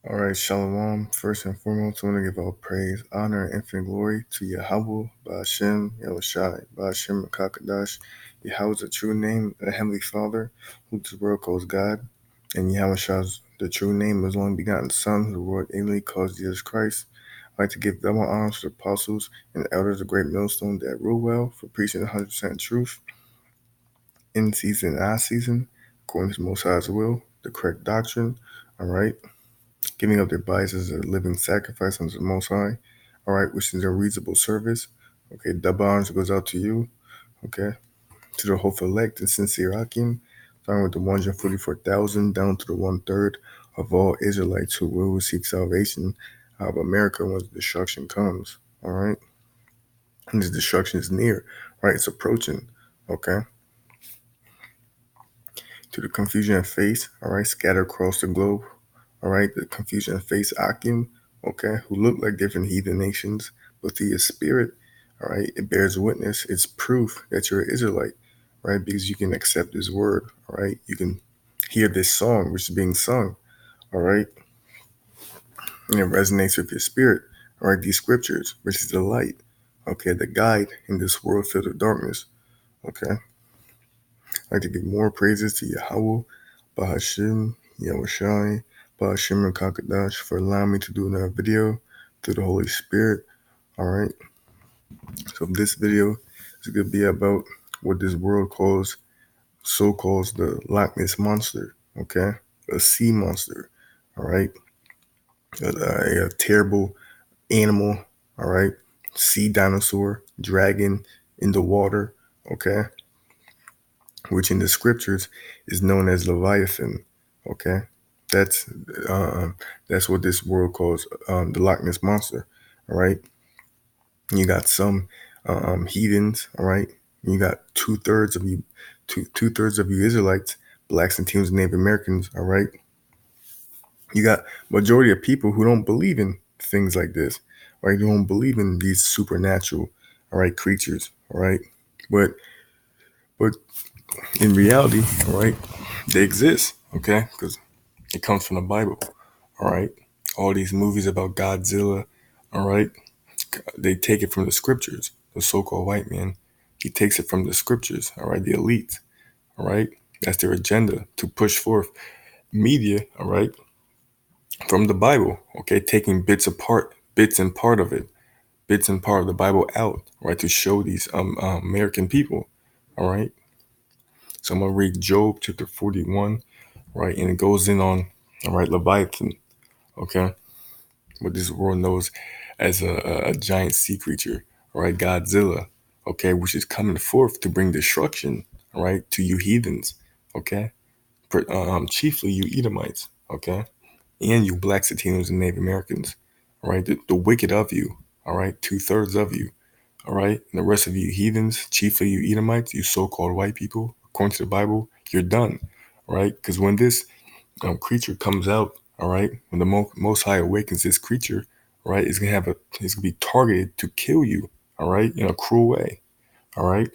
All right, Shalom. First and foremost, I want to give all praise, honor, and infinite glory to Yahweh, Ba'ashem, Yahushai, Ba'ashem, Kakadash. Yahweh is the true name, the Heavenly Father, who this world calls God, and Yahushai's the true name, His only begotten Son, who the world inly calls Jesus Christ. I'd like to give double honors to the apostles and the elders of Great Millstone that rule well for preaching 100% truth in season and out of season, according to the Most High's will, the correct doctrine. All right. Giving up their bodies as a living sacrifice unto the Most High, all right, which is a reasonable service. Okay, double honors goes out to you, okay, to the hopeful elect and sincere Akim, starting with the 144,000 down to the 1/3 of all Israelites who will seek salvation out of America when the destruction comes, all right? And this destruction is near, right? It's approaching, okay? To the confusion and face, all right, scattered across the globe, all right, the confusion and face Akim, okay, who look like different heathen nations, but through your spirit, all right, it bears witness. It's proof that you're an Israelite, right, because you can accept this word, all right, you can hear this song which is being sung, all right, and it resonates with your spirit, all right, these scriptures, which is the light, okay, the guide in this world filled with darkness, okay. I'd like to give more praises to Yahweh, Bahashim, Yahushai, Bahashim and Kakadash for allowing me to do another video through the Holy Spirit. All right. So this video is going to be about what this world calls, so-called the Loch Ness Monster. Okay. A sea monster. All right. A terrible animal. All right. Sea dinosaur, dragon in the water. Okay. Which in the scriptures is known as Leviathan. Okay, that's that's what this world calls the Loch Ness monster. All right, you got some heathens. All right, you got two-thirds of you, two-thirds of you Israelites, blacks, and teams, Native Americans. All right, you got majority of people who don't believe in things like this. Right, who don't believe in these supernatural, all right, creatures. All right, but in reality, all right, they exist, okay? Because it comes from the Bible, all right? All these movies about Godzilla, all right, they take it from the scriptures. The so-called white man, he takes it from the scriptures, all right? The elite, all right? That's their agenda to push forth media, all right, from the Bible, okay? Taking bits apart, bits and part of it, bits and part of the Bible out, right, to show these American people, all right? So I'm going to read Job chapter 41, right? And it goes in on, all right, Leviathan, okay? What this world knows as a giant sea creature, all right? Godzilla, okay? Which is coming forth to bring destruction, all right, to you heathens, okay? Chiefly you Edomites, okay? And you blacks, Latinos, and Native Americans, all right? The wicked of you, all right? 2/3 of you, all right? And the rest of you heathens, chiefly you Edomites, you so-called white people, according to the Bible, you're done, all right? Because when this creature comes out, all right, when the Most High awakens this creature, all right, it's gonna be targeted to kill you, all right, in a cruel way, all right.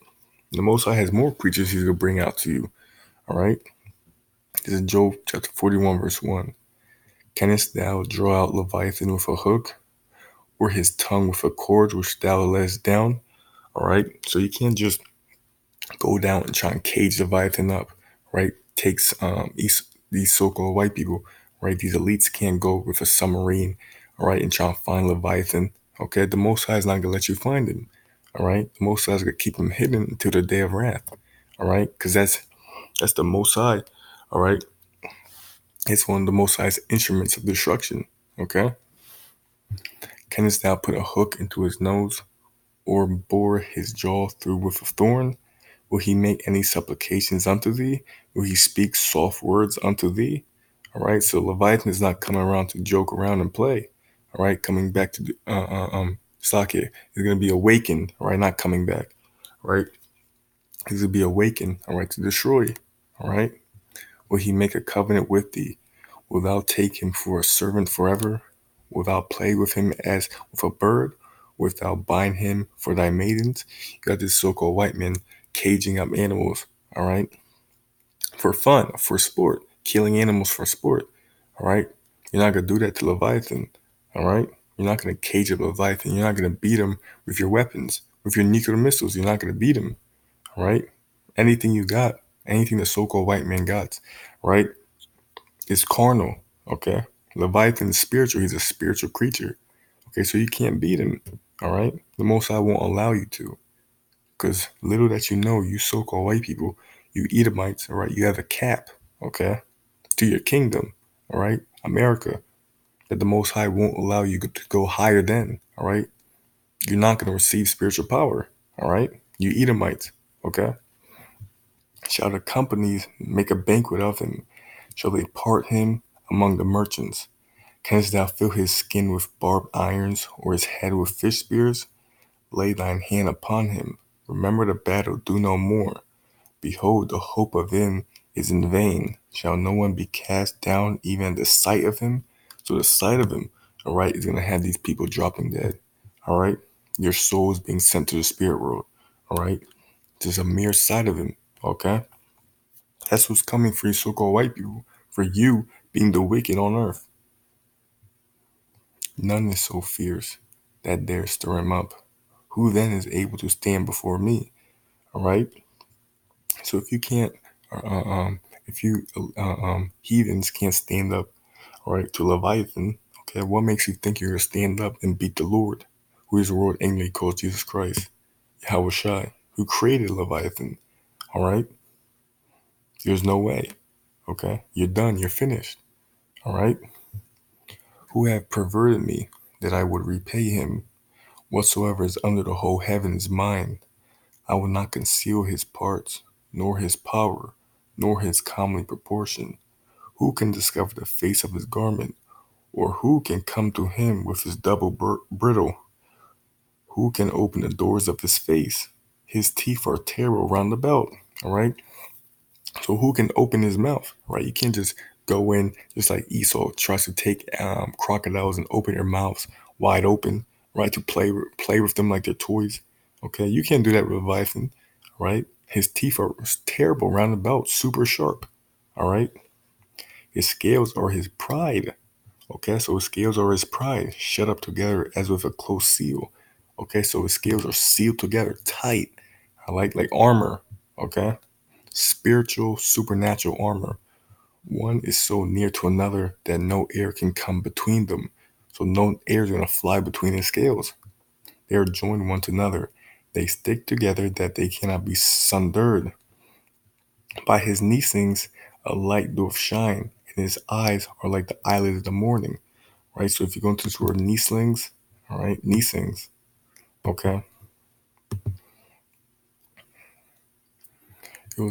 The Most High has more creatures He's gonna bring out to you, all right. This is Job chapter 41, verse 1. Canst thou draw out Leviathan with a hook, or his tongue with a cord which thou lettest down? All right, so you can't just go down and try and cage Leviathan up, right? Takes these so-called white people, right? These elites can't go with a submarine, all right, and try and find Leviathan. Okay, the Most High is not gonna let you find him. All right, the Most High is gonna keep him hidden until the day of wrath. All right, because that's the Most High. All right, it's one of the Most High's instruments of destruction. Okay, canst thou put a hook into his nose, or bore his jaw through with a thorn? Will he make any supplications unto thee? Will he speak soft words unto thee? All right, so Leviathan is not coming around to joke around and play. All right, coming back to Slakia is going to be awakened. All right, not coming back. All right, he's going to be awakened. All right, to destroy. All right, will he make a covenant with thee? Will thou take him for a servant forever? Will thou play with him as with a bird? Wilt thou bind him for thy maidens? You got this so-called white man caging up animals, all right, for fun, for sport, killing animals for sport, all right, You're not gonna do that to Leviathan, all right? You're not gonna cage up Leviathan. You're not gonna beat him with your weapons, with your nuclear missiles. You're not gonna beat him, all right? Anything you got, anything the so-called white man got, right, is carnal, okay? Leviathan is spiritual. He's a spiritual creature, okay? So you can't beat him, all right? The Most High won't allow you to, because little that you know, you so-called white people, you Edomites, all right? You have a cap, okay, to your kingdom, all right? America, that the Most High won't allow you to go higher than, all right? You're not going to receive spiritual power, all right? You Edomites, okay? Shall the companies make a banquet of him? Shall they part him among the merchants? Canst thou fill his skin with barbed irons, or his head with fish spears? Lay thine hand upon him. Remember the battle, do no more. Behold, the hope of him is in vain. Shall no one be cast down even at the sight of him? So the sight of him, all right, is going to have these people dropping dead. All right. Your soul is being sent to the spirit world. All right. Just a mere sight of him. Okay. That's what's coming for you so-called white people. For you being the wicked on earth. None is so fierce that dare stir him up. Who then is able to stand before me? All right. So if you can't, if you heathens can't stand up, all right, to Leviathan, okay, what makes you think you're gonna stand up and beat the Lord, who is the Lord English called Jesus Christ, Yahweh Shai, who created Leviathan? All right, there's no way. Okay, you're done. You're finished. All right. Who have perverted me that I would repay him? Whatsoever is under the whole heaven is mine. I will not conceal his parts, nor his power, nor his comely proportion. Who can discover the face of his garment, or who can come to him with his double brittle? Who can open the doors of his face? His teeth are terrible round about. All right. So who can open his mouth? Right. You can't just go in just like Esau tries to take crocodiles and open their mouths wide open, right, to play with them like they're toys. Okay. You can't do that with Leviathan. Right. His teeth are terrible round about, super sharp. All right. His scales are his pride. Okay, so his scales are his pride, shut up together as with a close seal. Okay, so his scales are sealed together tight. I like armor. Okay, spiritual, supernatural armor. One is so near to another that no air can come between them. So no air is gonna fly between his scales. They are joined one to another. They stick together that they cannot be sundered. By his neesings, a light doth shine, and his eyes are like the eyelids of the morning. Right? So if you go into this word Nieslings, all right, Niesings, okay, it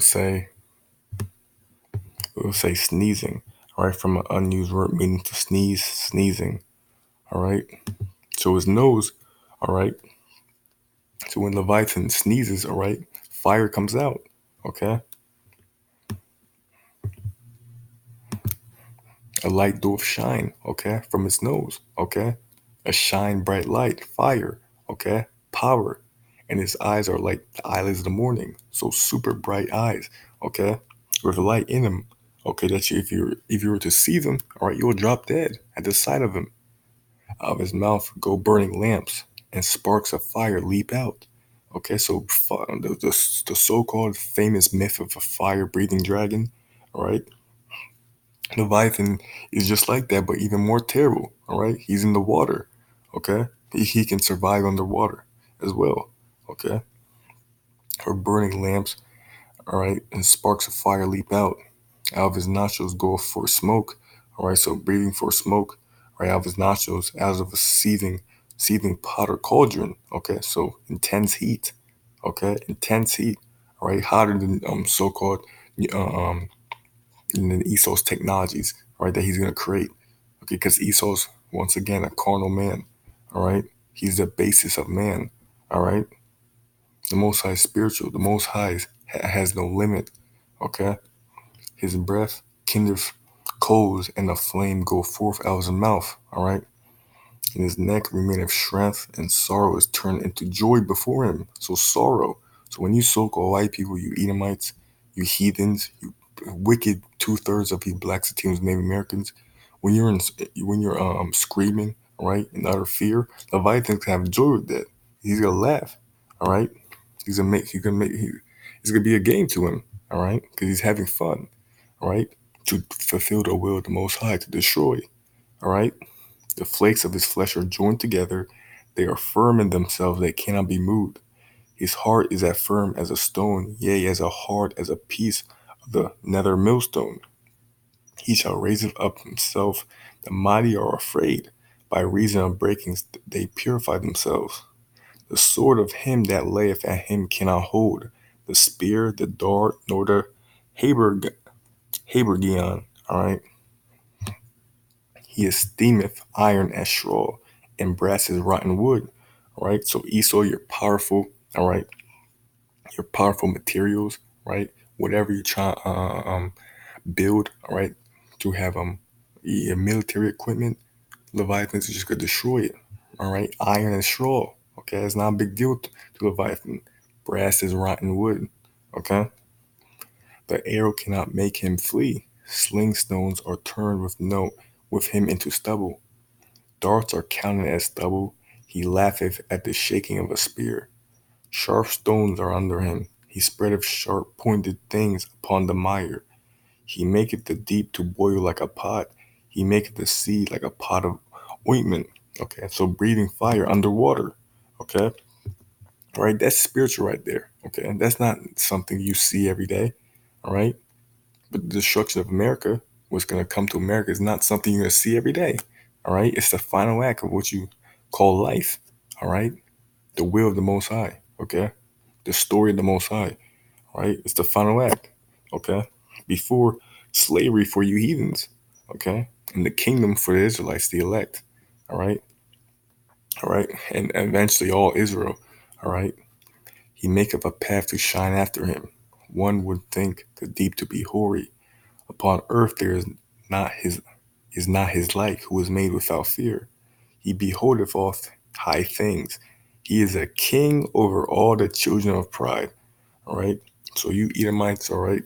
will say sneezing, all right, from an unused word meaning to sneeze, sneezing, all right. So his nose, all right. So when Leviathan sneezes, all right, fire comes out, okay. A light doth shine, okay, from his nose, okay. A shine bright light, fire, okay, power, and his eyes are like the eyelids of the morning, so super bright eyes, okay, with light in them, okay. That you, if you were to see them, all right, you'll drop dead at the sight of him. Out of his mouth go burning lamps, and sparks of fire leap out. Okay, so the so-called famous myth of a fire-breathing dragon, all right. Leviathan is just like that, but even more terrible. All right, he's in the water. Okay, he can survive underwater as well. Okay, or burning lamps. All right, and sparks of fire leap out. Out of his nostrils go for smoke. All right, so breathing for smoke. Right out of his nostrils, out of a seething pot or cauldron. Okay, so intense heat. Okay, intense heat. All right, hotter than so-called uh, um and then Esau's technologies, right, that he's going to create. Okay, because Esau's, once again, a carnal man, all right? He's the basis of man, all right? The Most High is spiritual. The Most High has no limit, okay? His breath kindleth coals, and the flame go forth out of his mouth, all right? In his neck remaineth strength, and sorrow is turned into joy before him. So sorrow. So when you so-called white people, you Edomites, you heathens, you wicked 2/3 of you blacks, Latinos, Native Americans, When you're screaming, all right, in utter fear, Leviathan's gonna have joy with that. He's gonna laugh, all right. It's gonna be a game to him, all right, because he's having fun, all right, to fulfill the will of the Most High to destroy, all right. The flakes of his flesh are joined together; they are firm in themselves; they cannot be moved. His heart is as firm as a stone, yea, as hard as a piece of the nether millstone. He shall raise it up himself. The mighty are afraid. By reason of breakings, they purify themselves. The sword of him that layeth at him cannot hold. The spear, the dart, nor the habergeon. All right. He esteemeth iron as straw, and brass as rotten wood. All right. So Esau, you're powerful. All right. Your powerful materials. Right. Whatever you try build. All right. To have your military equipment. Leviathans are just gonna destroy it. All right, iron and straw. Okay, it's not a big deal to Leviathan. Brass is rotten wood. Okay, the arrow cannot make him flee. Sling stones are turned with him into stubble. Darts are counted as stubble. He laugheth at the shaking of a spear. Sharp stones are under him. He spreadeth sharp pointed things upon the mire. He maketh the deep to boil like a pot. He maketh the sea like a pot of ointment. Okay, so breathing fire underwater. Okay, all right, that's spiritual right there. Okay, and that's not something you see every day. All right, but the destruction of America, what's going to come to America, is not something you're going to see every day. All right, it's the final act of what you call life. All right, the will of the Most High. Okay, the story of the Most High. Right? It's the final act, okay? Before slavery for you heathens, okay? And the kingdom for the Israelites, the elect, all right? All right? And eventually all Israel, all right? He maketh a path to shine after him. One would think the deep to be hoary. Upon earth there is not his like, who is made without fear. He beholdeth all high things. He is a king over all the children of pride. All right. So you Edomites, all right,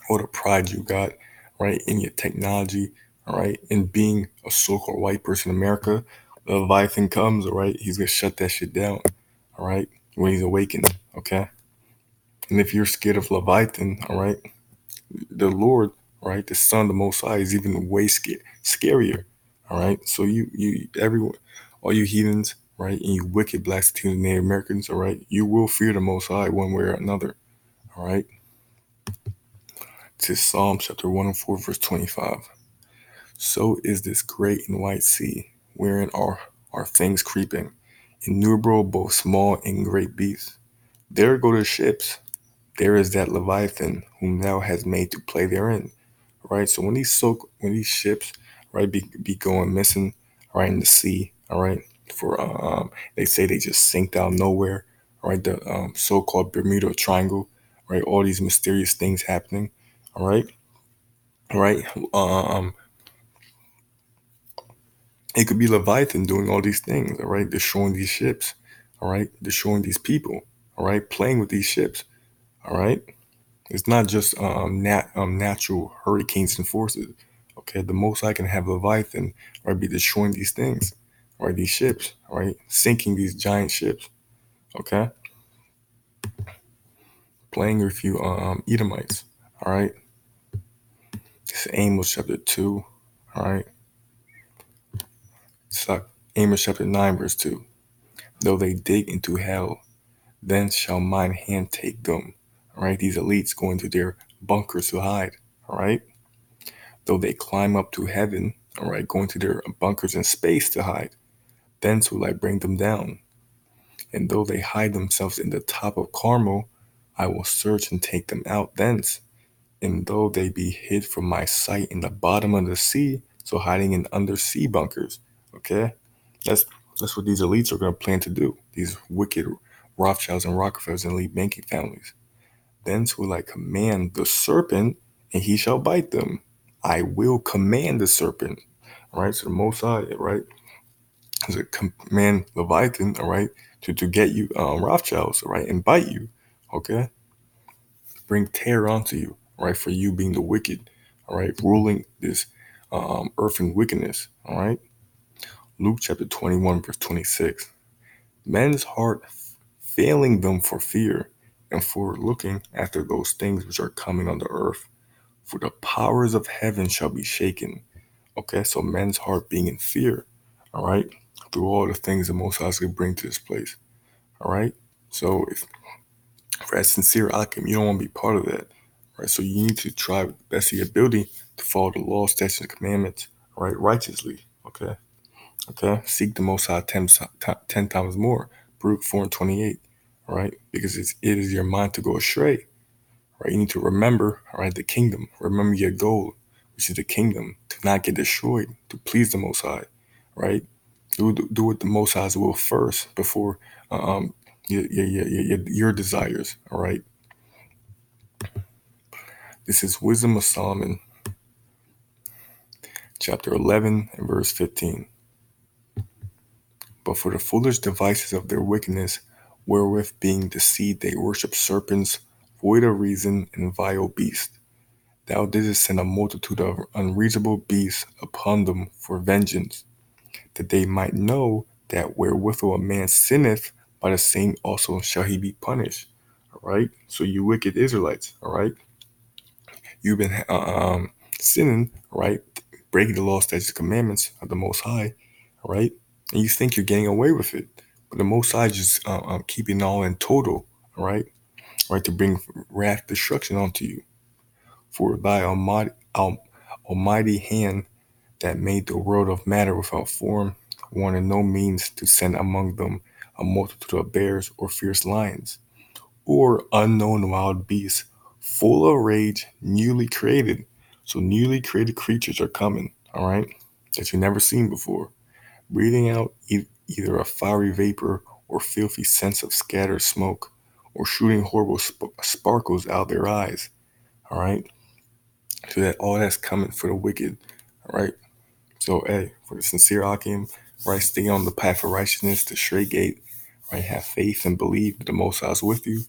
all the pride you got, right, in your technology, all right, in being a so-called white person in America, the Leviathan comes, all right, he's gonna shut that shit down, all right, when he's awakened, okay? And if you're scared of Leviathan, all right, the Lord, right, the Son, the Most High, is even way scarier, all right? So everyone, all you heathens, right, and you wicked blacks, Latinos, Native Americans, all right, you will fear the Most High one way or another, all right? To Psalm chapter 104, verse 25. So is this great and white sea, wherein are things creeping, innumerable both small and great beasts. There go the ships. There is that Leviathan whom thou hast made to play therein. Right. So when these ships, right, be going missing, right, in the sea, all right, for they say they just sink down nowhere, right? The so-called Bermuda Triangle, right? All these mysterious things happening, all right, all right. It could be Leviathan doing all these things, all right, destroying these ships, all right, destroying these people, all right, playing with these ships, all right. It's not just natural hurricanes and forces. Okay, the most I can have Leviathan, right, be destroying these things, right, these ships, right, sinking these giant ships. Okay, playing with you Edomites. All right, it's Amos chapter 2. All right, it's like Amos chapter 9 verse 2. Though they dig into hell, then shall mine hand take them. All right, these elites go into their bunkers to hide. All right, though they climb up to heaven, all right, go into their bunkers in space to hide, thence will I bring them down. And though they hide themselves in the top of Carmel, I will search and take them out thence. And though they be hid from my sight in the bottom of the sea, so hiding in undersea bunkers, okay, that's that's what these elites are going to plan to do. These wicked Rothschilds and Rockefellers and elite banking families. Thence will I command the serpent, and he shall bite them. I will command the serpent. All right, so the Most High, right, is a command Leviathan, all right, to get you Rothschilds, all right, and bite you, okay, bring terror onto you, all right, for you being the wicked, all right, ruling this earth and wickedness. All right. Luke chapter 21, verse 26. Men's heart failing them for fear and for looking after those things which are coming on the earth, for the powers of heaven shall be shaken. Okay, so men's heart being in fear, all right, through all the things the Most High could bring to this place, all right. So if for that sincere akim, you don't want to be part of that, right? So you need to try with the best of your ability to follow the law, statutes, and commandments, right, righteously, okay. Okay, seek the Most High 10 times more. Baruch 4 and 28, all right? Because it is your mind to go astray, right? You need to remember, all right, the kingdom. Remember your goal, which is the kingdom, to not get destroyed, to please the Most High, right? Do what the Most High's will first before your desires, all right? This is Wisdom of Solomon, chapter 11 and verse 15. But for the foolish devices of their wickedness, wherewith being deceived they worship serpents, void of reason, and vile beasts. Thou didst send a multitude of unreasonable beasts upon them for vengeance, that they might know that wherewithal a man sinneth, by the same also shall he be punished. All right. So you wicked Israelites, all right, you've been sinning, right, breaking the law, statutes, commandments of the Most High, all right, and you think you're getting away with it, but the Most High just keeping it all in total, all right, to bring wrath, destruction onto you. For thy almighty hand that made the world of matter without form, wanted no means to send among them a multitude of bears or fierce lions, or unknown wild beasts, full of rage, newly created. So newly created creatures are coming, all right, that you've never seen before, breathing out either a fiery vapor or filthy scents of scattered smoke, or shooting horrible sparkles out their eyes, all right. So that all that's coming for the wicked, all right. So, hey, for the sincere Akim, right, stay on the path of righteousness, the straight gate, right, have faith and believe that the Most High is with you,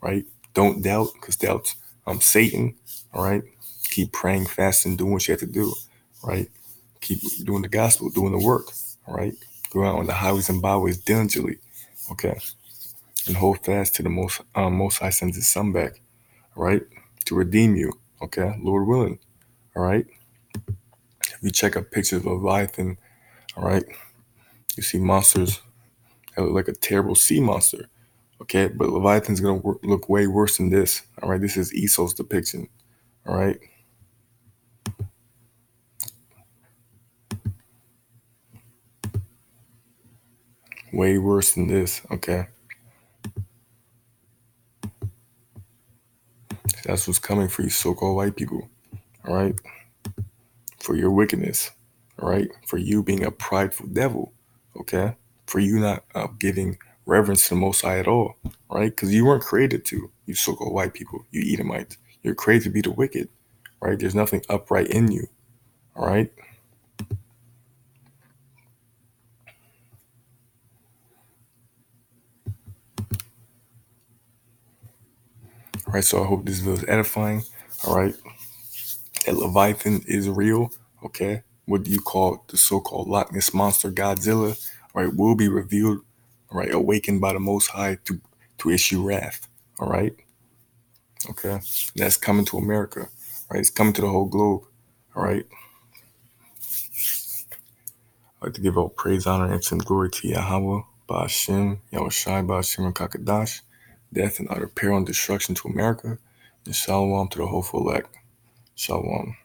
right? Don't doubt, because doubt's Satan, all right? Keep praying, fasting, doing what you have to do, right? Keep doing the gospel, doing the work, all right? Go out on the highways and byways diligently, okay? And hold fast to the Most High sends his son back, all right? To redeem you, okay? Lord willing, all right? If you check out pictures of Leviathan, all right, you see monsters that look like a terrible sea monster. Okay, but Leviathan's gonna look way worse than this. All right, this is Esau's depiction. All right, way worse than this. Okay, that's what's coming for you, so-called white people. All right, for your wickedness. All right, for you being a prideful devil. Okay, for you not giving reverence to the Most High at all. Right, because you weren't created to. You so-called white people, you Edomites. You're created to be the wicked. Right, there's nothing upright in you. All right. All right, so I hope this video is edifying. All right, that Leviathan is real. Okay, what do you call the so-called Loch Ness monster Godzilla? All right, will be revealed. All right, awakened by the Most High to issue wrath. All right, okay, that's coming to America. All right, it's coming to the whole globe. All right, I'd like to give all praise, honor, and glory to Yahweh, Ba'ashem, Yahushai, Ba'ashem, and Kakadash, death and utter peril and destruction to America, and shalom to the hopeful elect. Shalom.